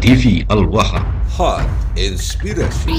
TV Al-Wahab. Hot Inspirasi.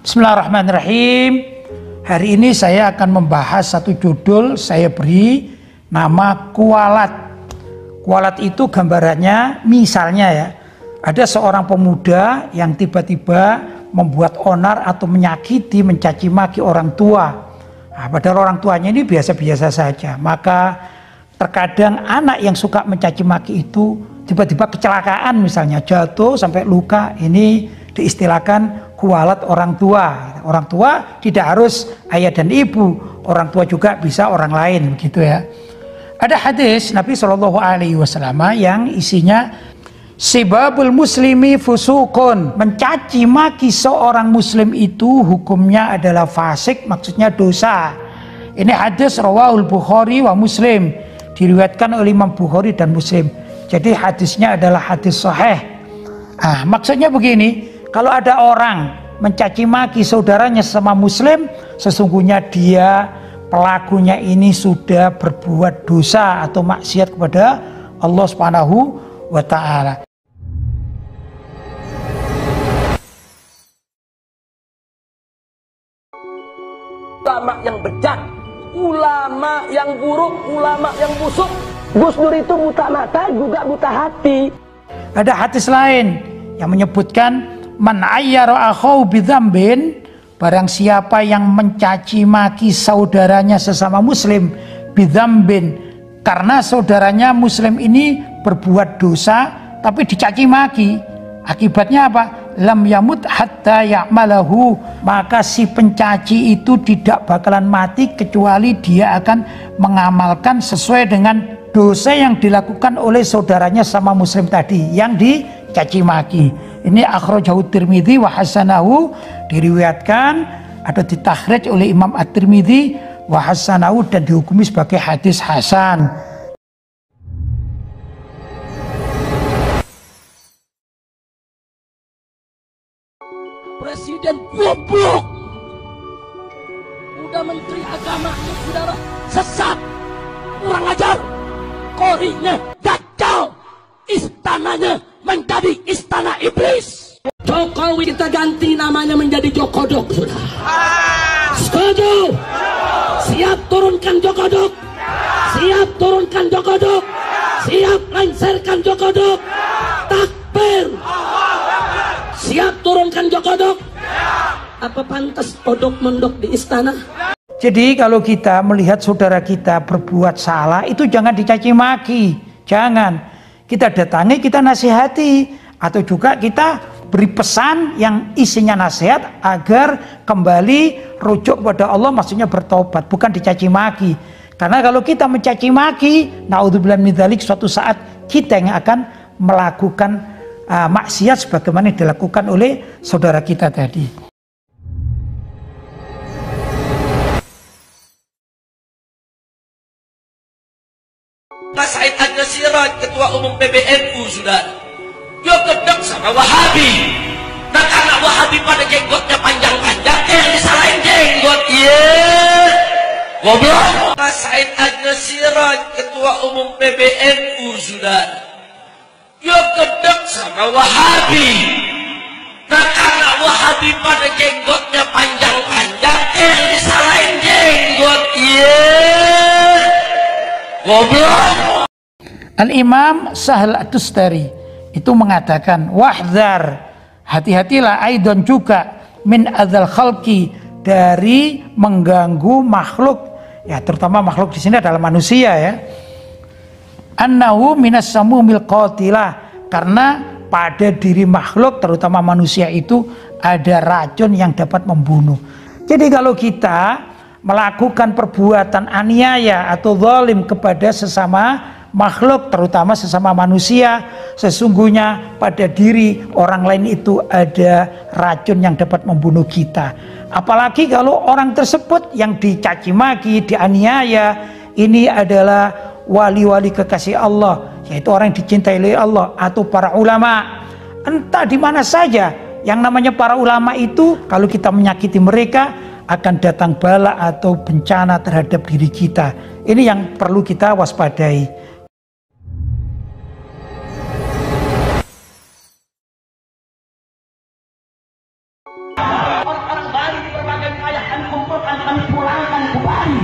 Bismillahirrahmanirrahim. Hari ini saya akan membahas satu judul, saya beri nama kualat. Kualat itu gambarannya misalnya ya, ada seorang pemuda yang tiba-tiba membuat onar atau menyakiti, mencaci maki orang tua. Nah, padahal orang tuanya ini biasa-biasa saja. Maka terkadang anak yang suka mencaci maki itu tiba-tiba kecelakaan, misalnya jatuh sampai luka. Ini diistilahkan kualat orang tua. Orang tua tidak harus ayah dan ibu, orang tua juga bisa orang lain, begitu ya. Ada hadis Nabi SAW yang isinya sibabul muslimi fusukun, mencaci maki seorang muslim itu hukumnya adalah fasik, maksudnya dosa. Ini hadis rawahul Bukhari wa Muslim, diriwayatkan oleh Imam Bukhari dan Muslim. Jadi hadisnya adalah hadis sahih. Maksudnya begini, kalau ada orang mencaci maki saudaranya sesama muslim, sesungguhnya dia, pelakunya ini sudah berbuat dosa atau maksiat kepada Allah Subhanahu wa ta'ala. Ulama yang bejat, ulama yang buruk, ulama yang busuk. Gus Dur itu buta mata juga buta hati. Ada hadis lain yang menyebutkan man ayyara akhahu bidzambin, barang siapa yang mencaci maki saudaranya sesama muslim bidzambin, karena saudaranya muslim ini berbuat dosa tapi dicaci maki, akibatnya apa? Lam yamut hatta ya'malahu, maka si pencaci itu tidak bakalan mati kecuali dia akan mengamalkan sesuai dengan dosa yang dilakukan oleh saudaranya sama muslim tadi yang dicaci maki. Ini akhrajahu Tirmidzi wa hasanahu, diriwayatkan atau ditakhrij oleh Imam At-Tirmidzi wa hasanahu dan dihukumi sebagai hadis hasan. Presiden goblok, udah menteri agamanya saudara sesat, kurang ajar, korinya gagal, istananya menjadi istana iblis. Jokowi kita ganti namanya menjadi Jokodok, sudah. Setuju? Siap turunkan Jokodok, siap turunkan Jokodok, siap lengserkan Jokodok. Takbir, siap turunkan Jokodok. Apa pantas kodok mondok di istana? Jadi kalau kita melihat saudara kita berbuat salah, itu jangan dicaci maki, jangan. Kita datangi, kita nasihati, atau juga kita beri pesan yang isinya nasihat agar kembali rujuk kepada Allah, maksudnya bertobat, bukan dicaci maki. Karena kalau kita mencaci maki, naudzubillah min dzalik, suatu saat kita yang akan melakukan maksiat sebagaimana dilakukan oleh saudara kita tadi. Mas Said Ad-Nasiraj, Ketua Umum PBNU, saudara, dia gedek sama Wahabi. Dan karena Wahabi pada jenggotnya panjang-panjang, yang disalahin jenggot, goblok. Mas Said Ad-Nasiraj, Ketua Umum PBNU, saudara, dia gedek sama Wahabi. Dan karena Wahabi pada jenggotnya panjang-panjang, yang disalahin jenggot, goblok. Al-Imam Sahal At-Tustari itu mengatakan, wahdar, Hati-hatilah aidon juga min adzal khalqi, dari mengganggu makhluk, ya terutama makhluk di sini adalah manusia ya. Annahu minas samumil qatilah, karena pada diri makhluk terutama manusia itu ada racun yang dapat membunuh. Jadi kalau kita melakukan perbuatan aniaya atau zalim kepada sesama makhluk, terutama sesama manusia, sesungguhnya pada diri orang lain itu ada racun yang dapat membunuh kita. Apalagi kalau orang tersebut yang dicaci maki, dianiaya, ini adalah wali-wali kekasih Allah, yaitu orang yang dicintai oleh Allah atau para ulama. Entah di mana saja, yang namanya para ulama itu kalau kita menyakiti mereka akan datang bala atau bencana terhadap diri kita. Ini yang perlu kita waspadai. Orang-orang Bali di berbagai wilayah kami kumpulkan, kami pulangkan ke Bali.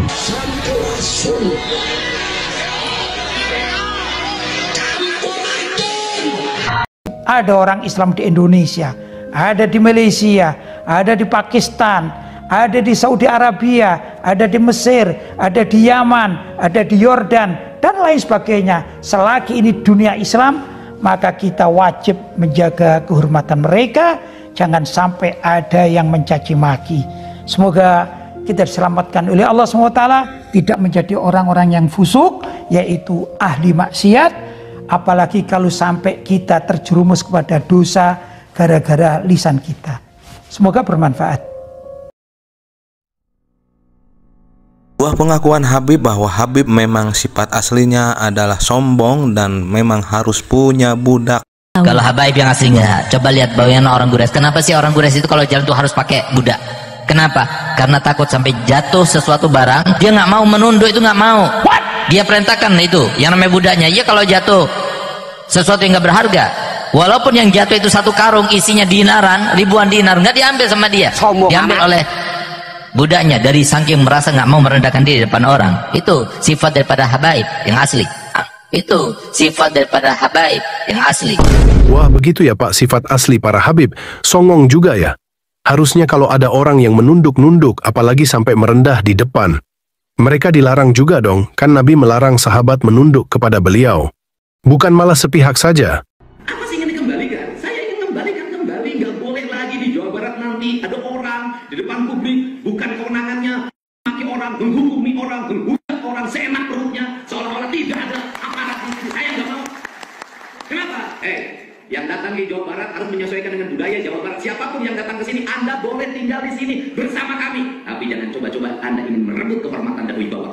Ada orang Islam di Indonesia, ada di Malaysia, ada di Pakistan, ada di Saudi Arabia, ada di Mesir, ada di Yaman, ada di Yordan, dan lain sebagainya. Selagi ini dunia Islam, maka kita wajib menjaga kehormatan mereka. Jangan sampai ada yang mencaci maki. Semoga kita diselamatkan oleh Allah SWT, tidak menjadi orang-orang yang fusuk, yaitu ahli maksiat. Apalagi kalau sampai kita terjerumus kepada dosa gara-gara lisan kita. Semoga bermanfaat. Buah pengakuan Habib bahwa Habib memang sifat aslinya adalah sombong dan memang harus punya budak. Kalau Habaib yang aslinya, coba lihat bagaimana orang Gures. Kenapa sih orang Gures itu kalau jalan tuh harus pakai budak? Kenapa? Karena takut sampai jatuh sesuatu barang, dia nggak mau menunduk, itu nggak mau. Dia perintahkan itu, yang namanya budaknya. Ya kalau jatuh sesuatu yang nggak berharga, walaupun yang jatuh itu satu karung isinya dinaran, ribuan dinar, nggak diambil sama dia, diambil oleh budaknya. Dari saking merasa nggak mau merendahkan diri depan orang. Itu sifat daripada Habaib yang asli. Itu sifat daripada Habaib yang asli. Wah, begitu ya Pak, sifat asli para Habib. Songong juga ya. Harusnya kalau ada orang yang menunduk-nunduk, apalagi sampai merendah di depan, mereka dilarang juga dong, kan Nabi melarang sahabat menunduk kepada beliau. Bukan malah sepihak saja. Apa sih ingin dikembalikan? Saya ingin kembalikan kembali, nggak boleh lagi di Jawa Barat nanti ada orang di depan publik, bukan kewenangannya, maki orang, menghukumi orang, menghujat orang, seenak perutnya, seolah-olah tidak ada aparat di sini. Saya nggak mau. Kenapa? Yang datang di Jawa Barat harus menyesuaikan dengan budaya Jawa Barat. Siapapun yang datang ke sini, Anda boleh tinggal di sini bersama kami. Tapi jangan coba-coba Anda ingin merebut kehormatan dan wibawa